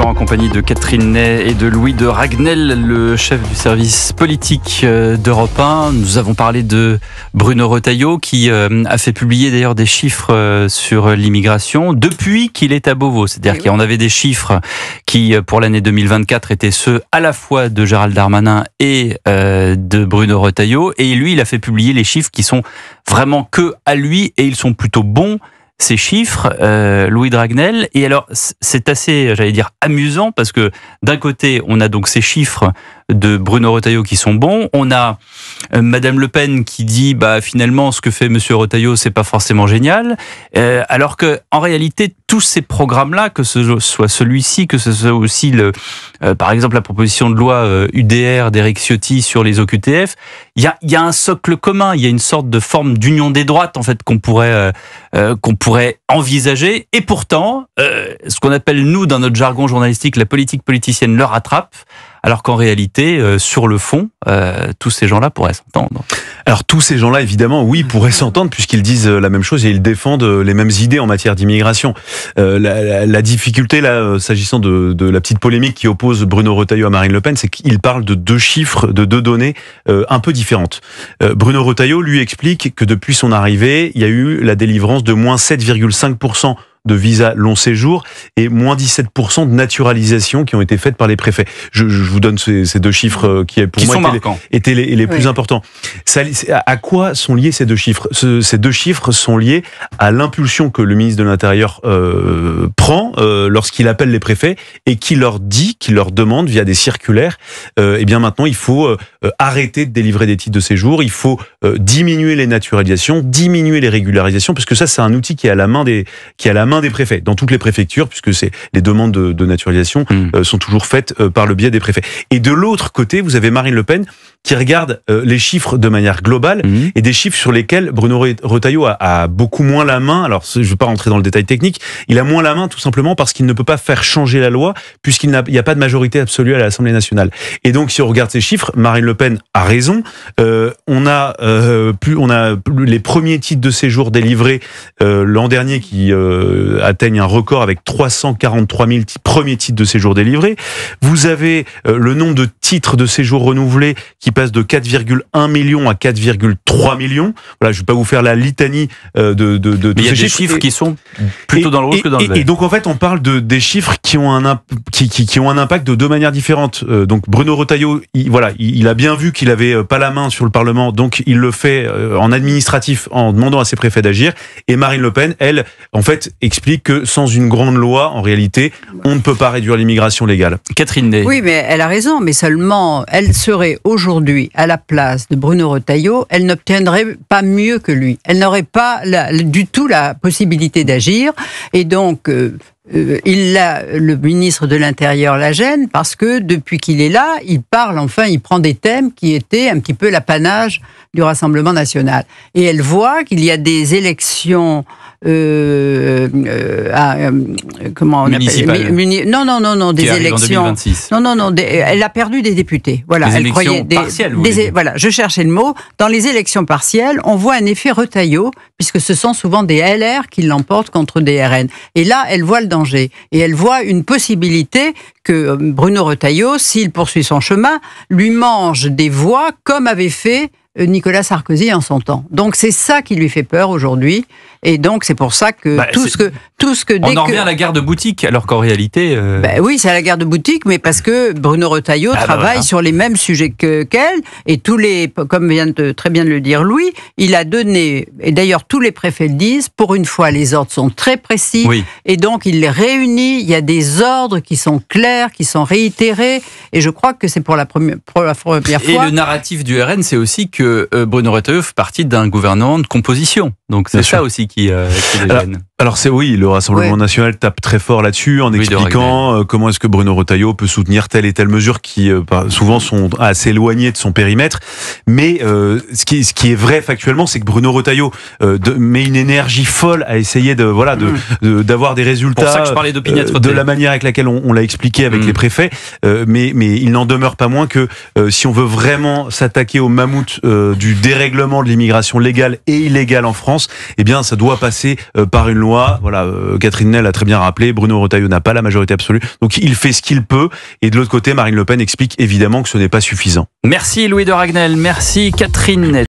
toujours en compagnie de Catherine Ney et de Louis de Ragnel, le chef du service politique d'Europe 1. Nous avons parlé de Bruno Retailleau qui a fait publier d'ailleurs des chiffres sur l'immigration depuis qu'il est à Beauvau. C'est-à-dire qu'on avait des chiffres qui, pour l'année 2024, étaient ceux à la fois de Gérald Darmanin et de Bruno Retailleau. Et lui, il a fait publier les chiffres qui sont vraiment que à lui et ils sont plutôt bons. Ces chiffres, Louis de Ragnel. Et alors, c'est assez, j'allais dire, amusant parce que d'un côté, on a donc ces chiffres de Bruno Retailleau qui sont bons. On a Madame Le Pen qui dit, finalement, ce que fait Monsieur Retailleau, c'est pas forcément génial. Alors que, en réalité, tous ces programmes-là, que ce soit celui-ci, que ce soit aussi par exemple, la proposition de loi UDR d'Éric Ciotti sur les OQTF, il y a un socle commun. Il y a une sorte de forme d'union des droites, en fait, qu'on pourrait envisager. Et pourtant, ce qu'on appelle, nous, dans notre jargon journalistique, la politique politicienne le rattrape. Alors qu'en réalité, sur le fond, tous ces gens-là pourraient s'entendre. Alors tous ces gens-là, évidemment, oui, pourraient s'entendre puisqu'ils disent la même chose et ils défendent les mêmes idées en matière d'immigration. La difficulté, là, s'agissant de la petite polémique qui oppose Bruno Retailleau à Marine Le Pen, c'est qu'il parle de deux chiffres, de deux données un peu différentes. Bruno Retailleau, lui, explique que depuis son arrivée, il y a eu la délivrance de moins 7,5% de visa long séjour et moins 17% de naturalisation qui ont été faites par les préfets. Je vous donne ces deux chiffres qui pour moi étaient les plus importants. À quoi sont liés ces deux chiffres ? Ces deux chiffres sont liés à l'impulsion que le ministre de l'Intérieur prend lorsqu'il appelle les préfets et qui leur demande via des circulaires, maintenant il faut arrêter de délivrer des titres de séjour, il faut diminuer les naturalisations, diminuer les régularisations, parce que ça c'est un outil qui est à la main des préfets, dans toutes les préfectures, puisque les demandes de naturalisation sont toujours faites par le biais des préfets. Et de l'autre côté, vous avez Marine Le Pen qui regarde les chiffres de manière globale et des chiffres sur lesquels Bruno Retailleau a beaucoup moins la main. Alors, je ne vais pas rentrer dans le détail technique. Il a moins la main tout simplement parce qu'il ne peut pas faire changer la loi puisqu'il n'y a pas de majorité absolue à l'Assemblée nationale. Et donc, si on regarde ces chiffres, Marine Le Pen a raison. On a les premiers titres de séjour délivrés l'an dernier qui atteignent un record avec 343 000 premiers titres de séjour délivrés. Vous avez le nombre de titres de séjour renouvelés qui passe de 4,1 millions à 4,3 millions. Voilà, je ne vais pas vous faire la litanie de mais il y a des chiffres qui sont plutôt dans le rouge que dans le vert. Et donc en fait, on parle des chiffres qui ont un impact de deux manières différentes. Donc Bruno Retailleau, il a bien vu qu'il avait pas la main sur le Parlement, donc il le fait en administratif en demandant à ses préfets d'agir. Et Marine Le Pen, elle, en fait, explique que sans une grande loi, en réalité, on ne peut pas réduire l'immigration légale. Catherine Ney. Oui, mais elle a raison, mais seulement elle serait aujourd'hui à la place de Bruno Retailleau, elle n'obtiendrait pas mieux que lui. Elle n'aurait pas du tout la possibilité d'agir. Et donc, le ministre de l'Intérieur la gêne parce que depuis qu'il est là, il prend des thèmes qui étaient un petit peu l'apanage du Rassemblement national. Et elle voit qu'il y a des élections comment on appelle des élections. Elle a perdu des députés. Voilà, des élections partielles. Voilà, je cherchais le mot. Dans les élections partielles, on voit un effet Retailleau puisque ce sont souvent des LR qui l'emportent contre des RN. Et là, elle voit le danger et elle voit une possibilité que Bruno Retailleau, s'il poursuit son chemin, lui mange des voix comme avait fait Nicolas Sarkozy en son temps. Donc c'est ça qui lui fait peur aujourd'hui. Et donc c'est pour ça que on en revient à la guerre de boutique, alors qu'en réalité... oui, c'est à la guerre de boutique, mais parce que Bruno Retailleau travaille sur les mêmes sujets qu'elle, et comme vient très bien de le dire Louis, il a donné, et d'ailleurs tous les préfets le disent, pour une fois les ordres sont très précis, et donc il les réunit, il y a des ordres qui sont clairs, qui sont réitérés, et je crois que c'est pour la première fois... Et le narratif du RN, c'est aussi que Bruno Retailleau fait partie d'un gouvernement de composition, donc c'est ça aussi qui les gêne. Alors le Rassemblement national tape très fort là-dessus en expliquant comment est-ce que Bruno Retailleau peut soutenir telle et telle mesure qui souvent sont assez éloignées de son périmètre. Mais ce qui est vrai factuellement, c'est que Bruno Retailleau met une énergie folle à essayer d'avoir des résultats. Pour ça que je parlais d'opiniâtreté. De la manière avec laquelle on l'a expliqué avec les préfets. Mais il n'en demeure pas moins que si on veut vraiment s'attaquer au mammouth du dérèglement de l'immigration légale et illégale en France, eh bien ça doit passer par une loi Danois. Voilà, Catherine Ney l'a très bien rappelé, Bruno Retailleau n'a pas la majorité absolue, donc il fait ce qu'il peut. Et de l'autre côté, Marine Le Pen explique évidemment que ce n'est pas suffisant. Merci Louis de Ragnel, merci Catherine Ney.